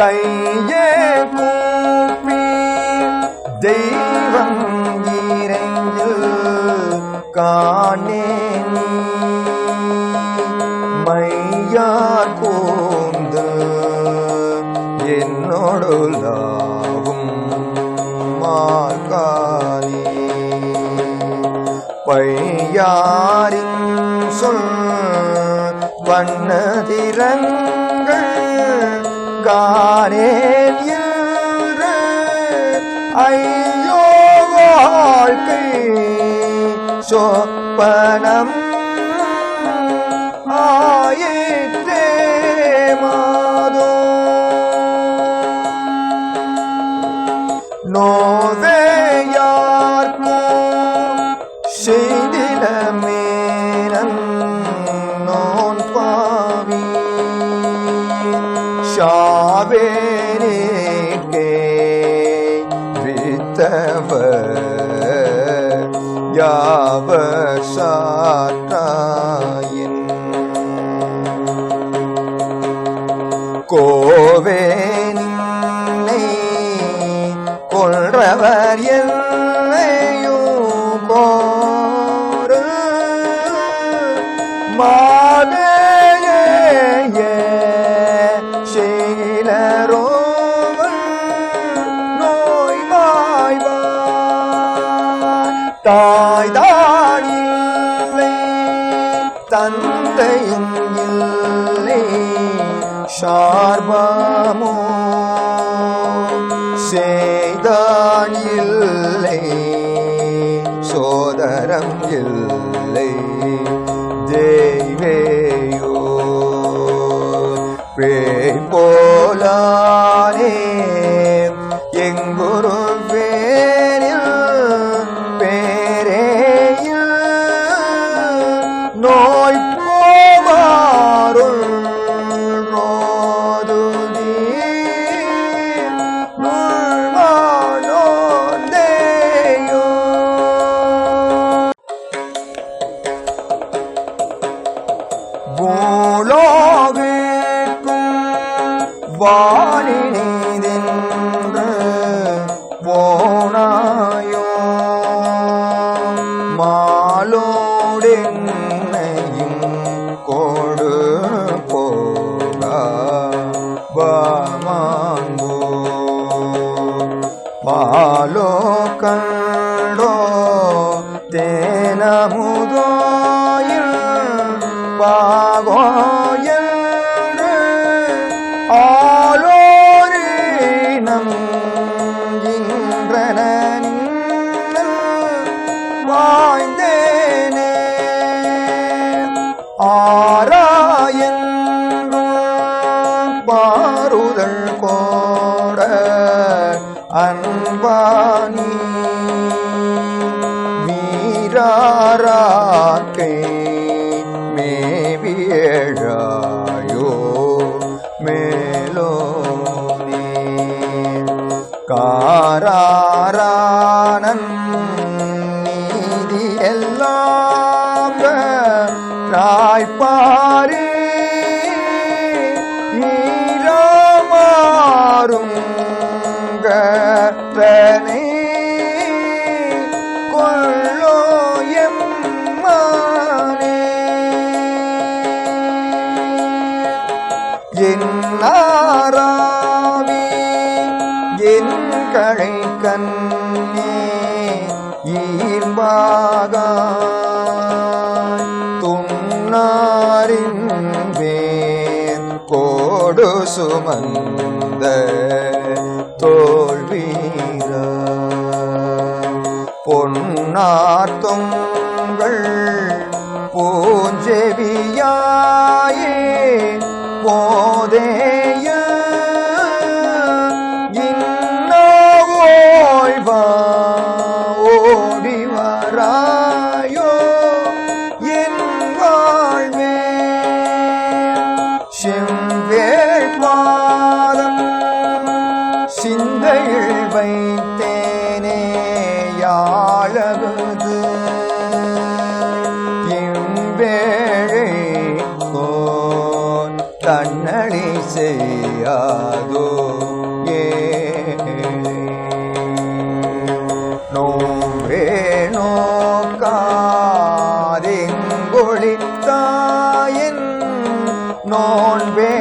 கையே கூப்பி தெய்வம் இறைஞ்சு காணே மையார் கூந்து என்னோடு லாவும் மார்காலி பையாரின் சொல் வண்ணதிரங்கள் காணேன் என்று ஐயோ வாழ்க்கை சொப்பனம் ஆயிற்றே மாதோ நோவேயார்க்கும் செய்திட மேனன் நோன் பாவி ஷாவேனேக்கே வித்தவர் யாவர் சாற்றாயின் கோவே நின்னை கொள்றவர் என்னையும் கோரு மாதேய சீலரோவல் நோய் மாய்வார் தாய்தானில்லை தந்தையும் இல்லை சார்பமோ செய்தான் இல்லை சோதரம் இல்லை தெய்வேயோ பேய் போலானே எங்குரு பேரில் பேரேயில் நோய் போவாருள் ரோதுதி நுழ்வானோந்தேயோ பூலோகேக்கும் வாணினிதென்று போனாயோ மாலோடென்னையும் கொடு போகா வாமாங்கோ மாலோ கண்டோ தேனமுதோயில் பாகோயன்று ஆலோரினம் இன்றன வாய்ந்தேனே ஆராயன்று பாருதல் கோட அன்பானி வீராராக்கை மேவியழாயோ மேலோனே காராரானன் நீதி எல்லாம் ராய்ப்பாரி ஈரமாறும் கற்றனை கொள்ளோ எம்மானே என் நாராவி என் கழை கண்ணே ஈர்வாகாய் துன்னாரின் வேர் கோடு சுமந்த தோல்வீர பொன்னார் தொங்கள் பூஞ்செவியாயே போதேய இன்னோய்வா ஓடிவராயோ என் வாழ்வே செவ்வேள் பாதம் சிந்தையில் வைத்தேனே யாழகுது இவ்வேளை தன்னழி செய்யாதோ ஏழே நோவே நோக்காதெங்கொழித்தாயின் நோன்பே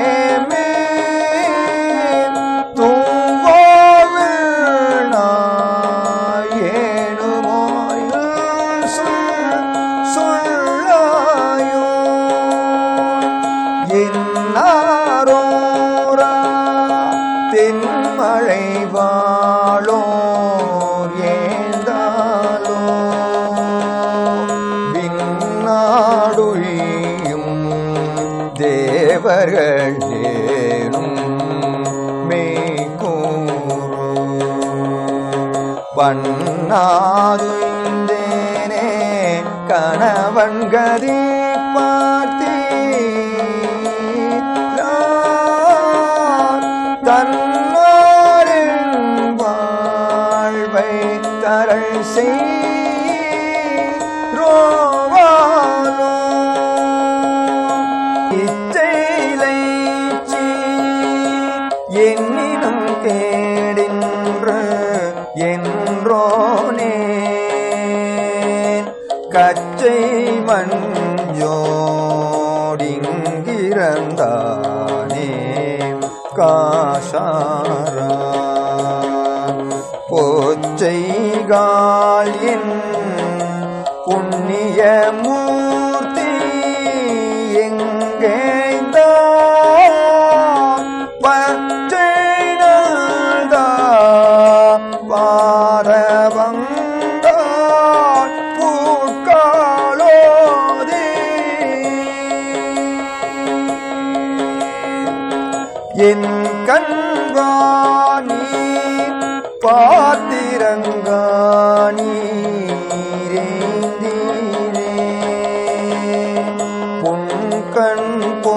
என்னாரோரா தென்மழை வாழோர் ஏந்தாலோ விண்ணாடுழியும் தேவர்கள் ஏனும் மெய்கூறு பண்ணாதுந்தேனே கணவன் கதி பார்த்தே தன்னாரின் வாழ்வை தரள் செய்வாலோ இச்சையிலைச்சி என்னினும் கேடின்று என்றோனே கச்சை மஞ்சோடிங்கிறந்தானே காசாரா போச்சைகால் என் புண்ணிய மூர்த்தி எங்கேந்தான் பச்சை நல்தா பாரவங்கால் பூக்காலோதே என் கண்காணி பாத்திரங்கானீரேந்தீரே பொன்கண் போ